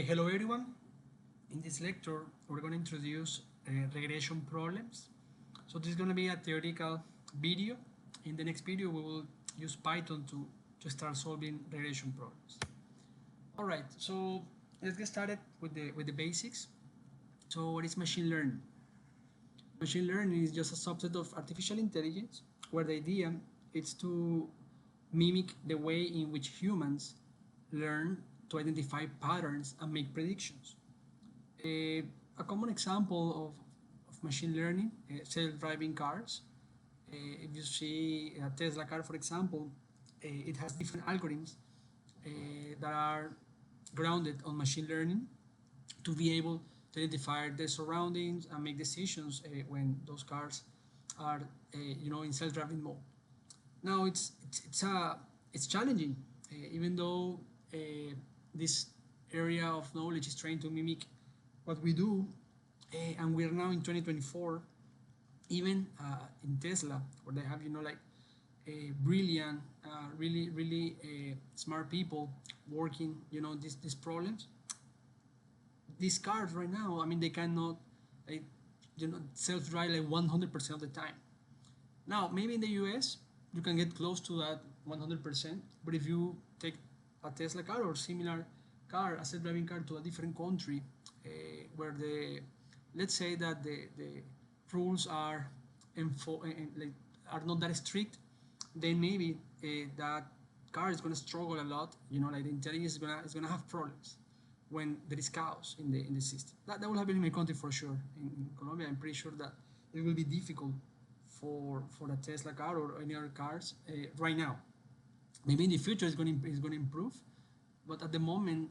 Hello everyone. In this lecture, we're going to introduce regression problems. So this is going to be a theoretical video. In the next video, we will use Python to start solving regression problems. All right, so let's get started with the basics. So what is machine learning? Machine learning is just a subset of artificial intelligence where the idea is to mimic the way in which humans learn to identify patterns and make predictions. A common example of machine learning, self-driving cars. If you see a Tesla car, for example, it has different algorithms that are grounded on machine learning to be able to identify their surroundings and make decisions when those cars are, in self-driving mode. Now it's challenging, even though this area of knowledge is trying to mimic what we do, and we're now in 2024. Even in Tesla, where they have like brilliant, really smart people working, these problems. These cars right now, I mean, they cannot, like, self-drive like 100% of the time. Now, maybe in the US, you can get close to that 100%, but if you take a Tesla car or similar car, a self-driving car, to a different country, where let's say that the rules are like, are not that strict, then maybe that car is going to struggle a lot. Like the intelligence is gonna have problems when there is chaos in the system. That will happen in my country for sure. In Colombia, I'm pretty sure that it will be difficult for a Tesla car or any other cars right now. Maybe in the future it's going to improve, but at the moment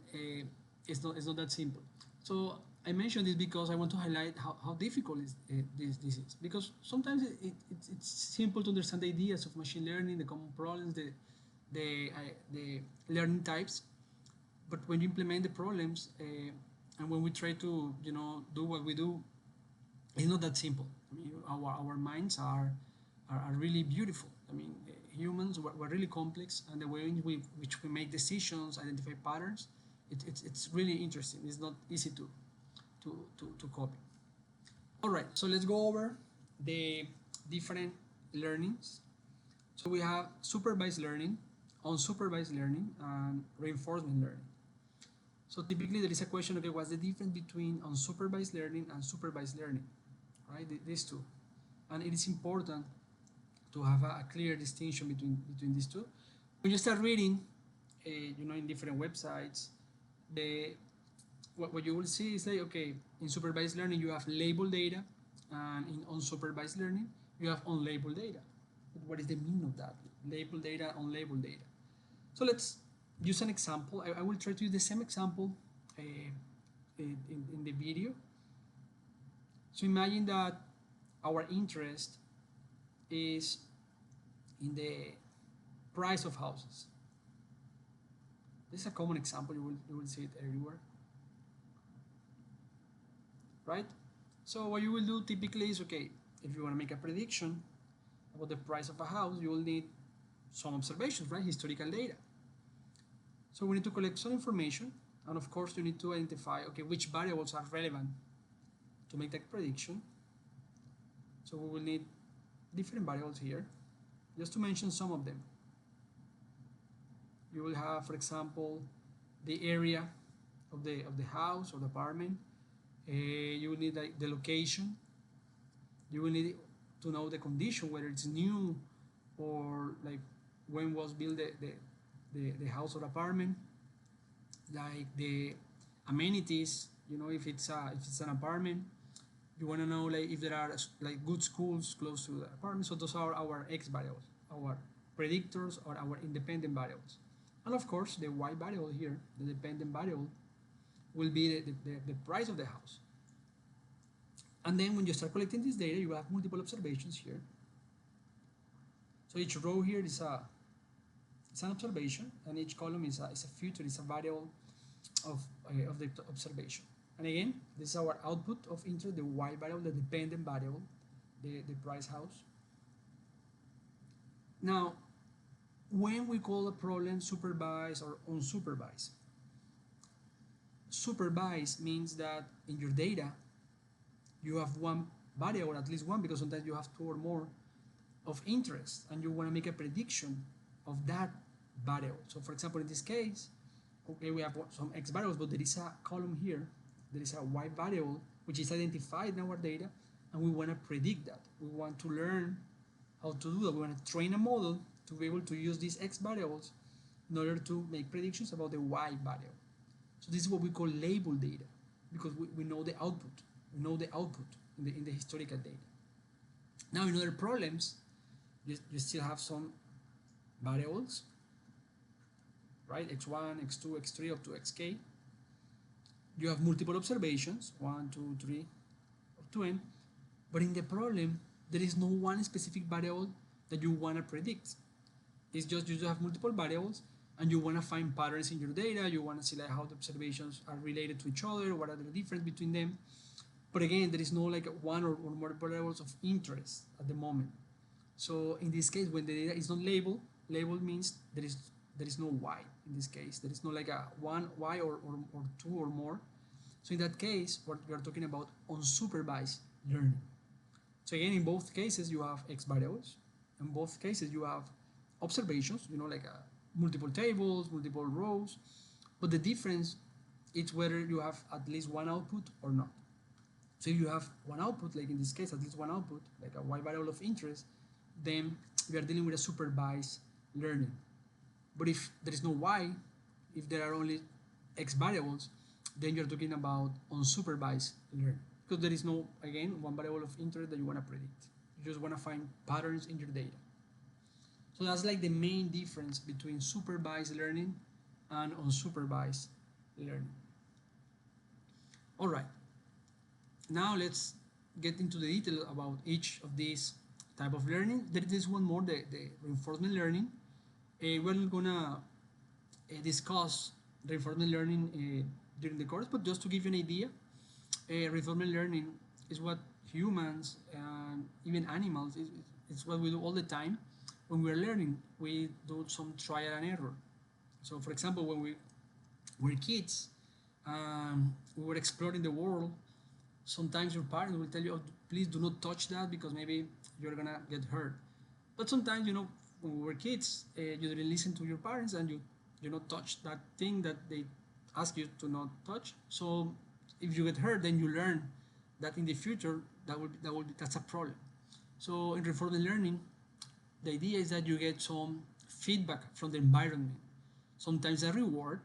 it's not that simple. So I mentioned this because I want to highlight how difficult this is, because sometimes it's simple to understand the ideas of machine learning, the common problems, the learning types, but when you implement the problems and when we try to do what we do, it's not that simple. I mean, our minds are really beautiful. I mean, humans we're really complex, and the way in which we make decisions, identify patterns, it's really interesting. It's not easy to copy. All right, so let's go over the different learnings. So we have supervised learning, unsupervised learning, and reinforcement learning. So typically there is a question, okay, what's the difference between unsupervised learning and supervised learning, right? These two. And it is important to have a clear distinction between these two. When you start reading, in different websites, what you will see is like, okay, in supervised learning you have labeled data, and in unsupervised learning you have unlabeled data. But what is the meaning of that? Labeled data, unlabeled data. So let's use an example. I will try to use the same example in the video. So imagine that our interest is in the price of houses. This is a common example. You will see it everywhere, right? So what you will do typically is, okay, if you want to make a prediction about the price of a house, you will need some observations, right? Historical data. So we need to collect some information, and of course you need to identify, okay, which variables are relevant to make that prediction. So we will need different variables here, just to mention some of them. You will have, for example, the area of the house or the apartment. You will need the location. You will need to know the condition, whether it's new or like when was built the house or apartment, like the amenities. If it's an apartment, you want to know like if there are like good schools close to the apartment. So those are our X variables, our predictors, or our independent variables. And of course the Y variable here, the dependent variable, will be the price of the house. And then when you start collecting this data, you have multiple observations here. So each row here is an observation, and each column is a future, is a variable of the observation. And again, this is our output of interest, the Y variable, the dependent variable, the price house. Now, when we call a problem supervised or unsupervised, Supervised means that in your data you have one variable, or at least one, because sometimes you have two or more of interest, and you want to make a prediction of that variable. So for example, in this case, okay, we have some x variables, but there is a column here, there is a y variable which is identified in our data, and we want to predict that. We want to learn how to do that. We want to train a model to be able to use these x variables in order to make predictions about the y variable. So this is what we call label data, because we know the output. We know the output in the historical data. Now in other problems, you still have some variables, right? x1, x2, x3, up to xk. You have multiple observations, 1, 2, 3, up to n. But in the problem, there is no one specific variable that you want to predict. It's just you have multiple variables, and you want to find patterns in your data. You want to see like how the observations are related to each other, what are the difference between them. But again, there is no like one or more variables of interest at the moment. So in this case, when the data is not labeled, labeled means there is no y in this case. There is no like a one y or two or more. So in that case, what we are talking about unsupervised learning. So again, in both cases, you have x variables. In both cases, you have observations, like multiple tables, multiple rows. But the difference is whether you have at least one output or not. So if you have one output, like in this case, at least one output, like a y variable of interest, then we are dealing with a supervised learning. But if there is no y, if there are only x variables, then you're talking about unsupervised learning, because there is no, again, one variable of interest that you want to predict. You just want to find patterns in your data. So that's like the main difference between supervised learning and unsupervised learning. All right. Now let's get into the detail about each of these type of learning. There is one more, the reinforcement learning. We're not gonna discuss reinforcement learning during the course, but just to give you an idea, reinforcement learning is what humans and even animals, it's what we do all the time. When we're learning, we do some trial and error. So for example, when we were kids, we were exploring the world, sometimes your parents will tell you, oh, please do not touch that because maybe you're gonna get hurt. But sometimes, when we were kids, you didn't listen to your parents, and you not touch that thing that they ask you to not touch. So if you get hurt, then you learn that in the future that's a problem. So in reinforcement learning, the idea is that you get some feedback from the environment. Sometimes a reward.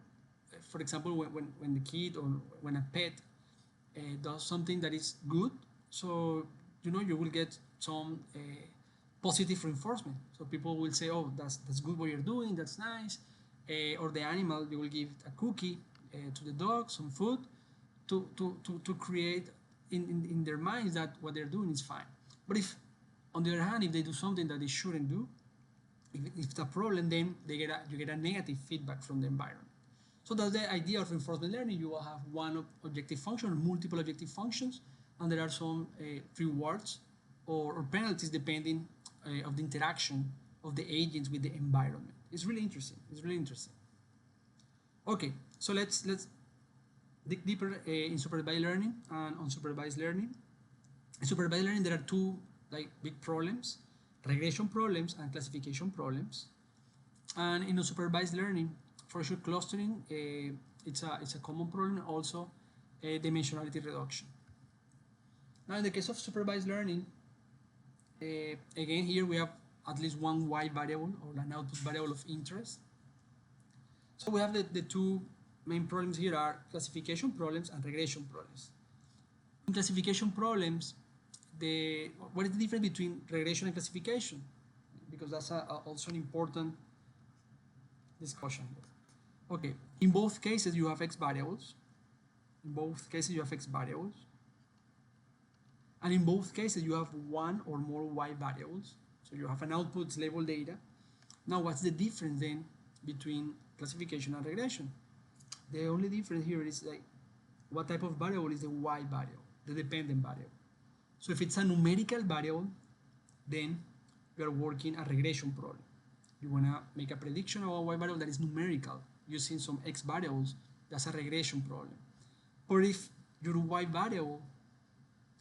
For example, when the kid or when a pet does something that is good, so you will get some positive reinforcement. So people will say, oh, that's good what you're doing, that's nice. Or the animal, you will give a cookie to the dog, some food, to create in their minds that what they're doing is fine. But if, on the other hand, if they do something that they shouldn't do, if it's a problem, then you get a negative feedback from the environment. So that's the idea of reinforcement learning. You will have one objective function or multiple objective functions, and there are some rewards or penalties depending of the interaction of the agents with the environment. It's really interesting. Okay, so let's dig deeper in supervised learning and unsupervised learning. In supervised learning, there are two big problems: regression problems and classification problems. And in unsupervised learning, for sure, clustering, it's a common problem. Also, dimensionality reduction. Now, in the case of supervised learning, again, here we have at least one y variable or an output variable of interest. So we have the two main problems here are classification problems and regression problems. In classification problems, what is the difference between regression and classification? Because that's also an important discussion. Okay, in both cases you have x variables. And in both cases you have one or more y variables. So you have an output labeled data. Now what's the difference then between classification and regression? The only difference here is what type of variable is the y variable, the dependent variable. So if it's a numerical variable, then you are working a regression problem. You want to make a prediction of a y variable that is numerical using some x variables. That's a regression problem. Or if your y variable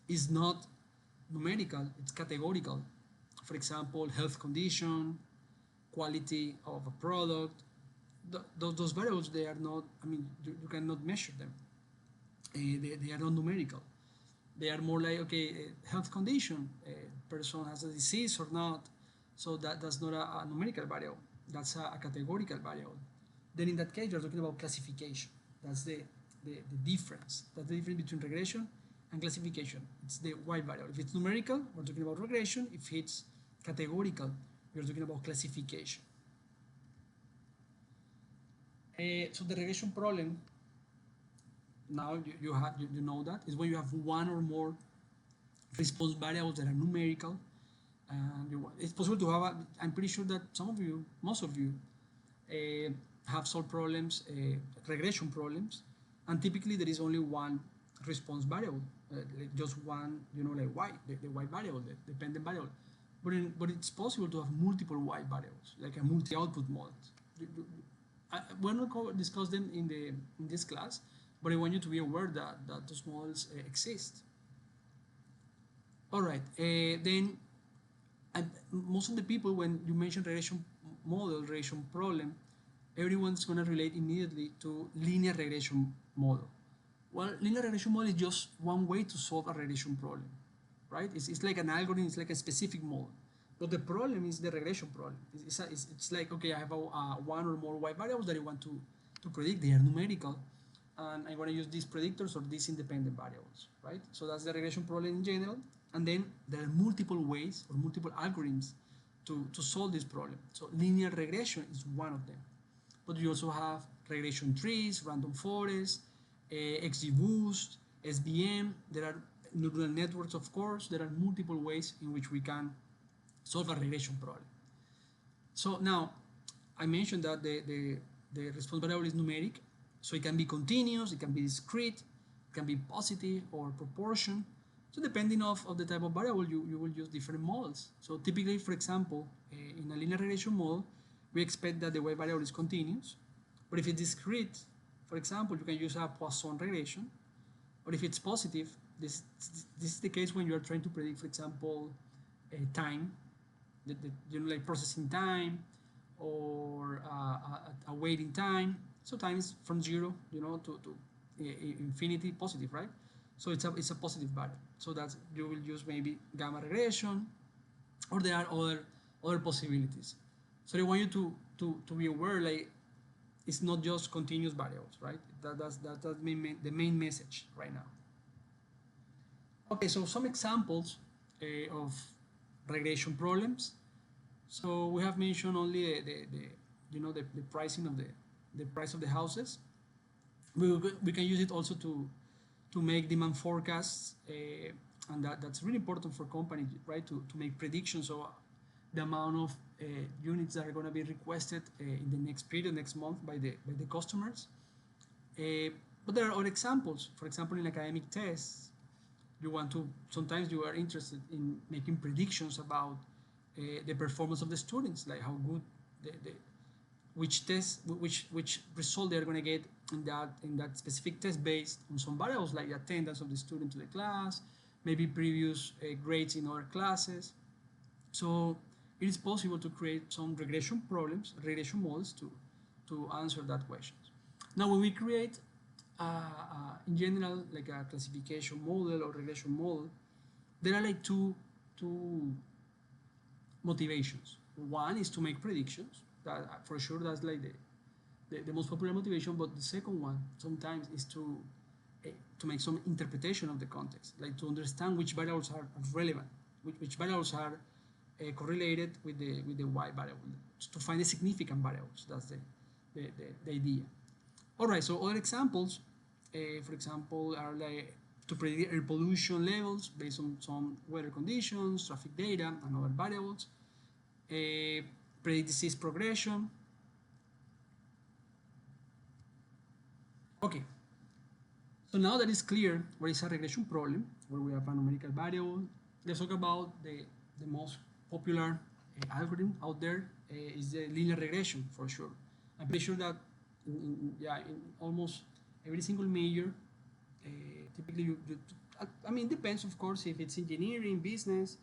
is not numerical, it's categorical. For example, health condition, quality of a product, those variables, they are not, I mean, you cannot measure them. They are not numerical. They are more like, okay, health condition, person has a disease or not. So that's not a numerical variable. That's a categorical variable. Then in that case, you're talking about classification. That's the difference. That's the difference between regression and classification. It's the y variable. If it's numerical, we're talking about regression. If it's categorical, we're talking about classification. So the regression problem, now you know that, is when you have one or more response variables that are numerical. And it's possible to have I'm pretty sure that some of you, most of you, have solved problems, regression problems, and typically there is only one response variable, like just one, like y, the y variable, the dependent variable. But it's possible to have multiple y variables, like a multi-output model. We're not going to discuss them in this class, but I want you to be aware that those models exist. All right, then most of the people, when you mention regression model, regression problem, everyone's going to relate immediately to linear regression model. Well, linear regression model is just one way to solve a regression problem, right? It's like an algorithm, it's like a specific model. But the problem is the regression problem. It's like, okay, I have one or more y variables that I want to predict. They are numerical, and I want to use these predictors or these independent variables, right? So that's the regression problem in general. And then there are multiple ways or multiple algorithms to solve this problem. So linear regression is one of them. But you also have regression trees, random forests, XGBoost, SVM. There are neural networks, of course. There are multiple ways in which we can solve a regression problem. So now, I mentioned that the response variable is numeric. So it can be continuous, it can be discrete, it can be positive or proportion. So depending of the type of variable, you will use different models. So typically, for example, in a linear regression model, we expect that the y variable is continuous. But if it's discrete, for example, you can use a Poisson regression. Or if it's positive, this is the case when you are trying to predict, for example, time, like processing time or a waiting time. So time is from 0, to infinity, positive, right? So it's a positive value. So that's, you will use maybe gamma regression, or there are other possibilities. So I want you to be aware, like, it's not just continuous variables, right? That's the main message right now. Okay, so some examples of regression problems. So we have mentioned only the pricing of the price of the houses. We can use it also to make demand forecasts, and that's really important for companies, right? To make predictions of the amount of units that are going to be requested in the next period, next month by the customers. But there are other examples. For example, in academic tests, sometimes you are interested in making predictions about the performance of the students, like how good which result they're going to get in that specific test based on some variables like the attendance of the student to the class, maybe previous grades in other classes. So it is possible to create some regression models to answer that question. Now, when we create in general like a classification model or regression model, there are like two motivations. One is to make predictions. That for sure, that's like the most popular motivation. But the second one sometimes is to make some interpretation of the context, like to understand which variables are relevant, which variables are correlated with the y variable, to find the significant variables. That's the idea. All right. So other examples, for example, are like to predict air pollution levels based on some weather conditions, traffic data, and other variables. Predict disease progression. Okay, so now that is clear what is a regression problem, where we have a numerical variable, let's talk about the most popular algorithm out there. Is the linear regression, for sure. I'm pretty sure that in almost every single major Typically, I mean, it depends, of course, if it's engineering, business,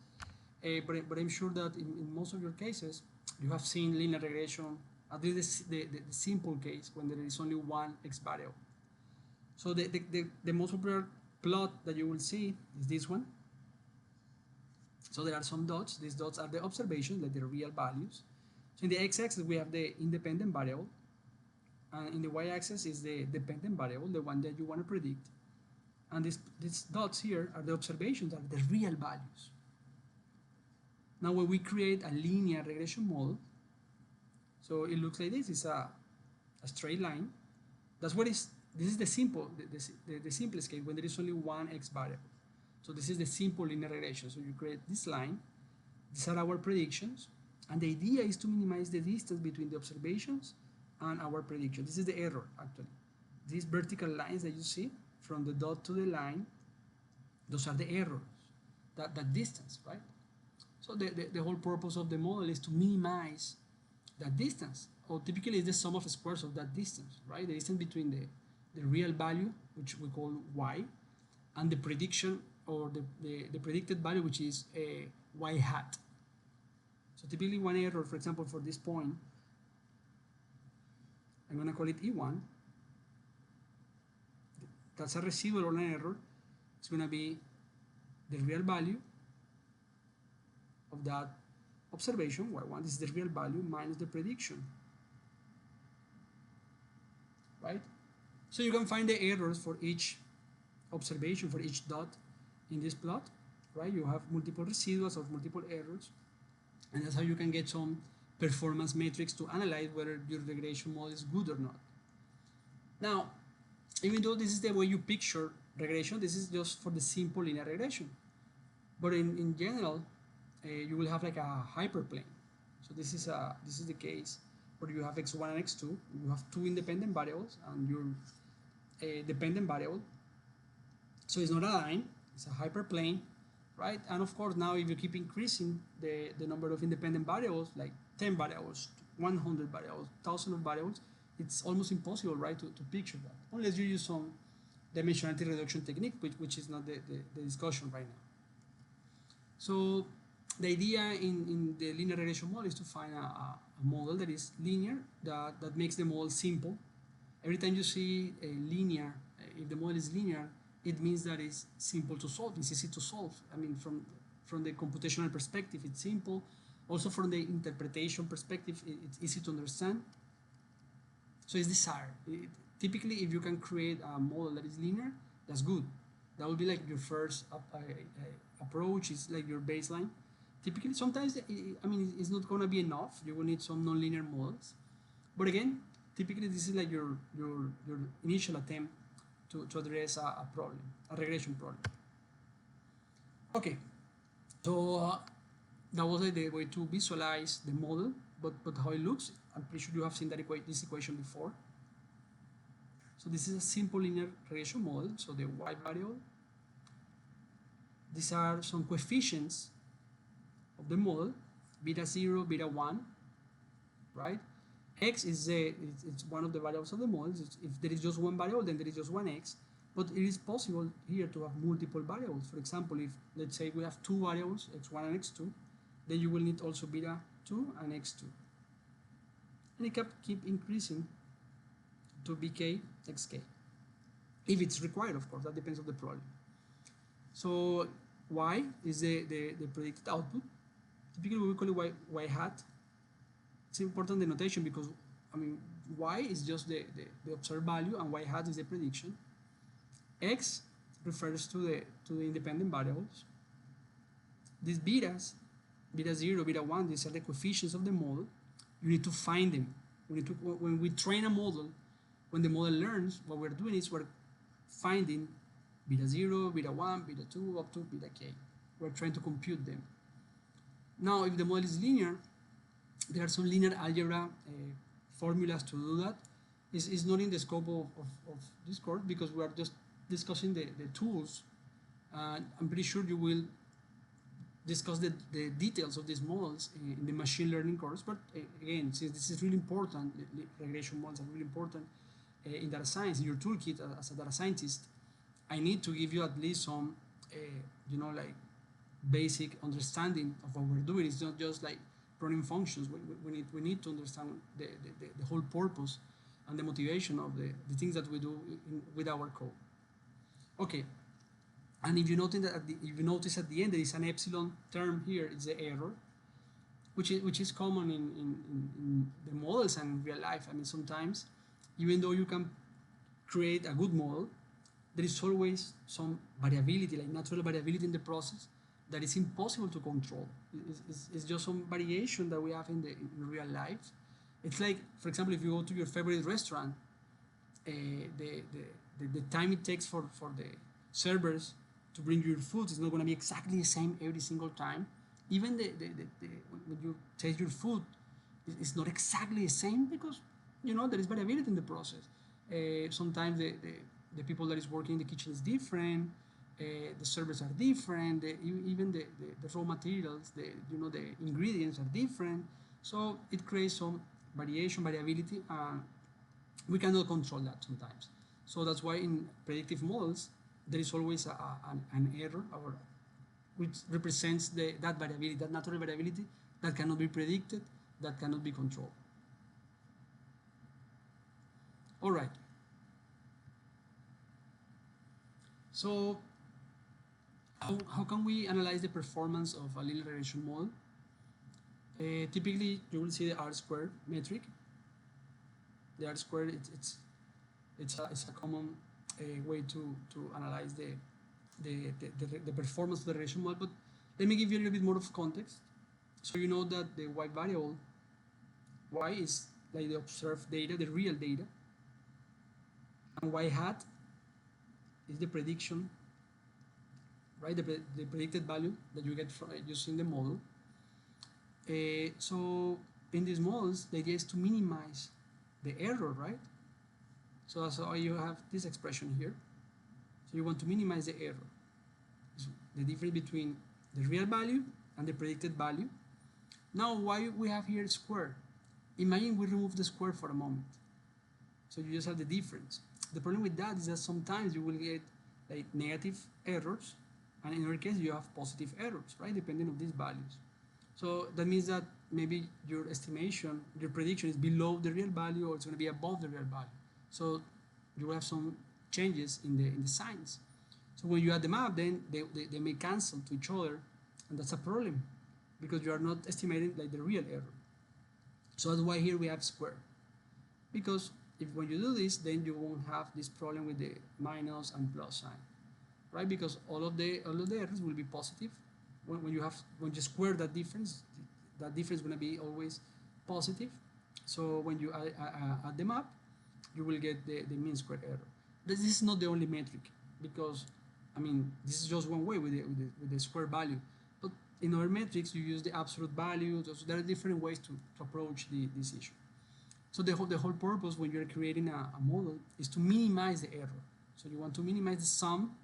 but I'm sure that in most of your cases, you have seen linear regression, at least the simple case, when there is only one x variable. So the most popular plot that you will see is this one. So there are some dots. These dots are the observations, like the real values. So in the x-axis, we have the independent variable. And in the y-axis is the dependent variable, the one that you want to predict. And these dots here are the observations, are the real values. Now when we create a linear regression model, so it looks like this. It's a straight line. That's what is, this is the simplest case when there is only one x variable. So this is the simple linear regression. So you create this line. These are our predictions. And the idea is to minimize the distance between the observations and our prediction. This is the error, actually. These vertical lines that you see from the dot to the line, those are the errors, that distance, right? So the whole purpose of the model is to minimize that distance. Or typically it's the sum of squares of that distance, right? The distance between the real value, which we call y, and the prediction or the predicted value, which is a y hat. So typically one error, for example, for this point, I'm going to call it E1. That's a residual or an error. It's going to be the real value of that observation, y1. This is the real value minus the prediction, right? So you can find the errors for each observation, for each dot in this plot, right? You have multiple residuals of multiple errors, and that's how you can get some performance metrics to analyze whether your regression model is good or not. Now, even though this is the way you picture regression, this is just for the simple linear regression. But in general, you will have like a hyperplane. So this is the case where you have x1 and x2. You have two independent variables and your dependent variable. So it's not a line, it's a hyperplane, right? And of course, now if you keep increasing the number of independent variables, like 10 variables, 100 variables, 1,000 of variables, it's almost impossible, right, to picture that, unless you use some dimensionality reduction technique, which is not the discussion right now. So the idea in the linear regression model is to find a model that is linear, that makes the model simple. Every time you see a linear, if the model is linear, it means that it's simple to solve, it's easy to solve. I mean, from the computational perspective, it's simple. Also from the interpretation perspective, it's easy to understand. So it's desired. Typically, if you can create a model that is linear, that's good. That would be like your first approach, is like your baseline. Typically, sometimes, I mean, it's not going to be enough. You will need some nonlinear models. But again, typically, this is like your initial attempt to address a problem, a regression problem. Okay, so that was the way to visualize the model, but how it looks, I'm pretty sure you have seen this equation before. So this is a simple linear regression model. So the y variable, these are some coefficients of the model, beta 0, beta 1, right? X is it's one of the variables of the model. If there is just one variable, then there is just one x. But it is possible here to have multiple variables. For example, if let's say we have two variables, x1 and x2, then you will need also beta 2 and x2. And it can keep increasing to bk, xk. If it's required, of course, that depends on the problem. So y is the predicted output. Typically we call it y hat. It's important, the notation, because I mean y is just the observed value and y hat is the prediction. X refers to the independent variables. These betas, beta 0, beta 1, these are the coefficients of the model. You need to find them. When we train a model, when the model learns, what we're doing is we're finding beta 0, beta 1, beta 2, up to beta k. We're trying to compute them. Now, if the model is linear, there are some linear algebra formulas to do that. It's not in the scope of this course because we are just discussing the tools. I'm pretty sure you will discuss the details of these models in the machine learning course. But again, since this is really important, regression models are really important in data science, in your toolkit as a data scientist, I need to give you at least some, you know, like basic understanding of what we're doing. It's not just like running functions. We need to understand the whole purpose and the motivation of the things that we do with our code. Okay, and if you notice that at the end there is an epsilon term here, it's the error, which is common in the models and in real life. I mean, sometimes even though you can create a good model, there is always some variability, like natural variability in the process that is impossible to control. It's just some variation that we have in real life. It's like, for example, if you go to your favorite restaurant, the time it takes for the servers to bring you your food is not going to be exactly the same every single time. Even when you taste your food, it's not exactly the same because, you know, there is variability in the process. Sometimes the people that is working in the kitchen is different. The servers are different. Even the raw materials, the ingredients are different. So it creates some variability, and we cannot control that sometimes. So that's why in predictive models there is always an error, which represents that variability, that natural variability that cannot be predicted, that cannot be controlled. All right. So how can we analyze the performance of a linear regression model? Typically, you will see the R-squared metric. The R-squared, it's a common way to analyze the performance of the regression model. But let me give you a little bit more of context. So you know that the y variable, y is like the observed data, the real data, and y hat is the prediction, right? The predicted value that you get from using the model. So in these models, the idea is to minimize the error, right? So that's why you have this expression here. So you want to minimize the error. So the difference between the real value and the predicted value. Now, why we have here square? Imagine we remove the square for a moment. So you just have the difference. The problem with that is that sometimes you will get like negative errors, and in our case you have positive errors, right? Depending on these values. So that means that maybe your estimation, your prediction is below the real value, or it's going to be above the real value. So you will have some changes in the signs. So when you add them up, then they may cancel to each other, and that's a problem because you are not estimating like the real error. So that's why here we have square, because if when you do this, then you won't have this problem with the minus and plus sign, right? Because all of the errors will be positive. When you square that difference is going to be always positive. So when you add them up, you will get the mean square error. This is not the only metric, because I mean this is just one way with the square value. But in our metrics, you use the absolute value. So there are different ways to approach this issue. So the whole purpose when you're creating a model is to minimize the error. So you want to minimize the sum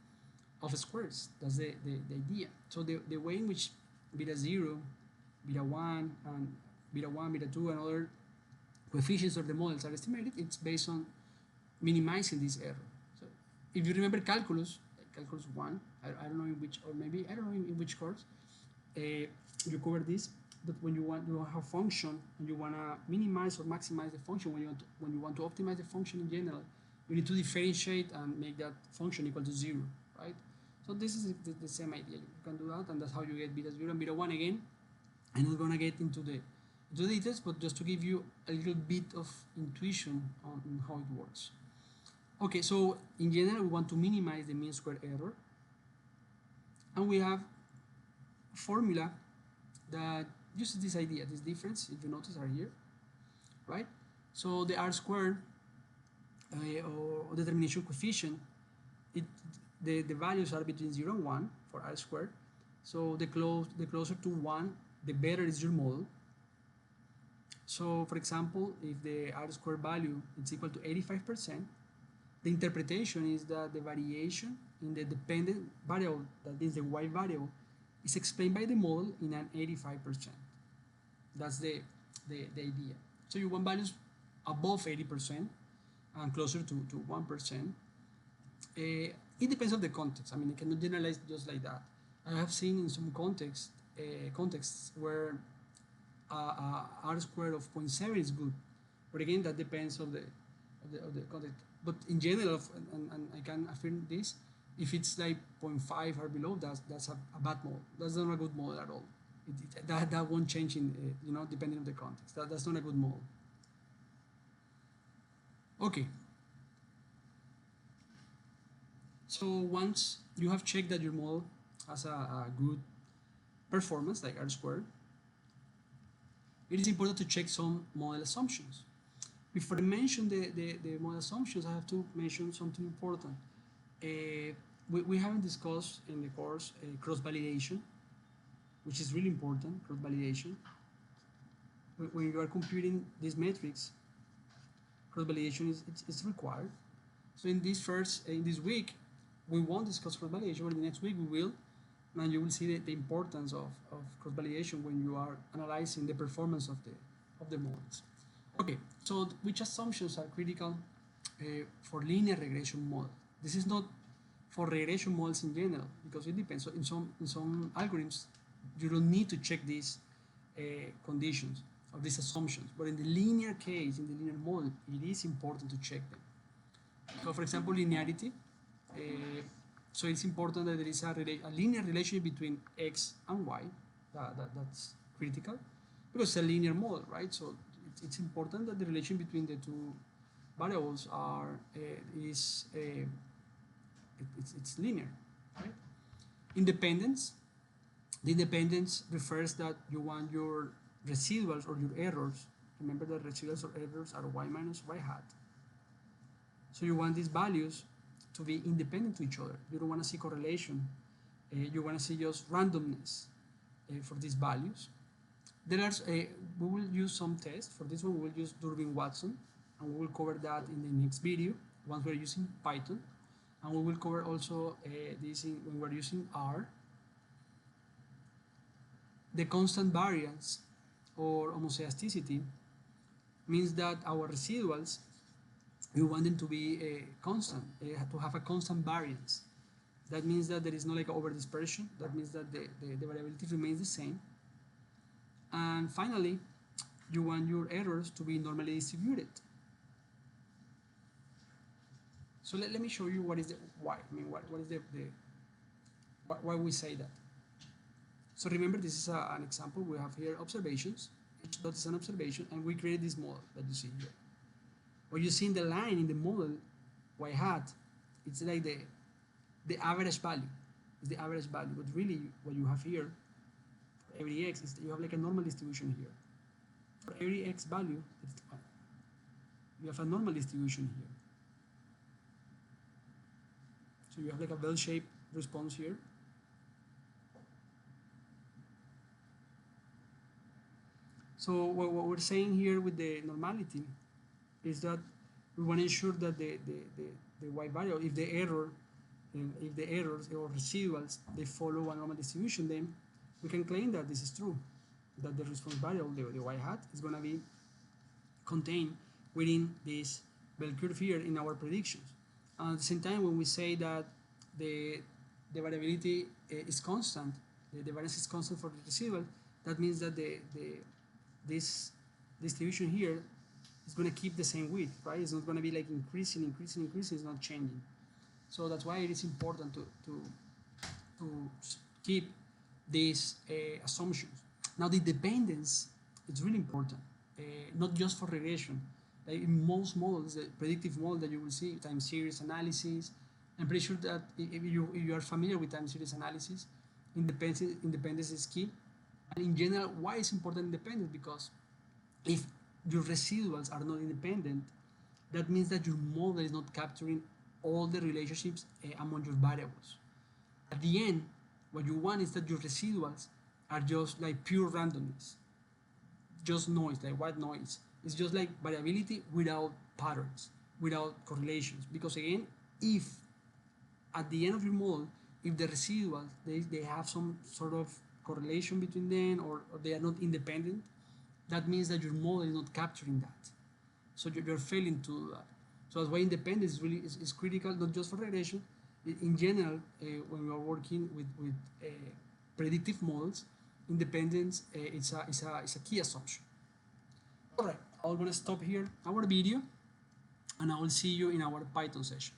of squares. That's the idea. So the way in which beta 0, beta 1, and beta 1, beta 2, and other coefficients of the models are estimated, it's based on minimizing this error. So if you remember calculus 1, I don't know in which, or maybe I don't know in which course, you cover this. But when you have a function and you want to minimize or maximize the function, when you want to optimize the function in general, you need to differentiate and make that function equal to 0, right? So this is the same idea. You can do that, and that's how you get beta 0 and beta 1 again. I'm not gonna get into the details, but just to give you a little bit of intuition on how it works. Okay, so in general, we want to minimize the mean square error, and we have a formula that uses this idea, this difference, if you notice, are here, right? So the R squared or determination coefficient, the values are between 0 and 1 for R squared. So the closer to 1, the better is your model. So for example, if the R squared value is equal to 85%, the interpretation is that the variation in the dependent variable, that is the y variable, is explained by the model in an 85%. That's the idea. So you want values above 80% and closer to 1%. it depends on the context. I mean, I cannot generalize just like that. I have seen in some contexts where R squared of 0.7 is good, but again, that depends of the context. But in general, and I can affirm this, if it's like 0.5 or below, that's a bad model. That's not a good model at all. That won't change in depending on the context. That's not a good model. Okay. So once you have checked that your model has a good performance, like R squared, it is important to check some model assumptions. Before I mention the model assumptions, I have to mention something important. We haven't discussed in the course cross-validation, which is really important, cross-validation. When you are computing these metrics, cross-validation is required. So in this week, we won't discuss cross-validation, but the next week we will, and you will see the importance of cross-validation when you are analyzing the performance of the models. Okay, so which assumptions are critical for linear regression model? This is not for regression models in general, because it depends. So in some algorithms, you don't need to check these conditions or these assumptions, but in the linear case, in the linear model, it is important to check them. So for example, linearity. So it's important that there is a linear relationship between x and y. That's critical because it's a linear model, right? So it's important that the relation between the two variables is linear, right? Independence. The independence refers that you want your residuals or your errors. Remember that residuals or errors are y minus y hat. So you want these values to be independent to each other. You don't want to see correlation. You want to see just randomness for these values. We will use some tests. For this one, we will use Durbin-Watson, and we will cover that in the next video once we're using Python. And we will cover also this when we're using R. The constant variance or homozeisticity means that our residuals, we want them to be constant, to have a constant variance. That means that there is no like over-dispersion. That means that the variability remains the same. And finally, you want your errors to be normally distributed. So let me show you what is the why. I mean, what is why we say that. So remember, this is an example. We have here observations. Each dot is an observation, and we created this model that you see here. What you see in the line in the model, y hat, it's like the average value. It's the average value. But really, what you have here, for every x, is you have like a normal distribution here. For every x value, you have a normal distribution here. So you have like a bell-shaped response here. So what we're saying here with the normality is that we want to ensure that the y variable, if the errors or residuals they follow a normal distribution, then we can claim that this is true, that the response variable, the y hat, is going to be contained within this bell curve here in our predictions. And at the same time, when we say that the variability is constant, the variance is constant for the residual, that means that this distribution here is going to keep the same width, right? It's not going to be like increasing, it's not changing. So that's why it is important to keep these assumptions. Now the dependence is really important, not just for regression. Like in most models, the predictive model that you will see, time series analysis, I'm pretty sure that if you are familiar with time series analysis, independence is key. And in general, why is important independence? Because if your residuals are not independent, that means that your model is not capturing all the relationships among your variables. At the end, what you want is that your residuals are just like pure randomness, just noise, like white noise. It's just like variability without patterns, without correlations. Because again, if at the end of your model, if the residuals, they have some sort of correlation between them or they are not independent, that means that your model is not capturing that. So you're failing to do that. So that's why independence really is critical, not just for regression, in general, when we are working with predictive models, independence is a key assumption. All right, I'm gonna stop here our video, and I will see you in our Python session.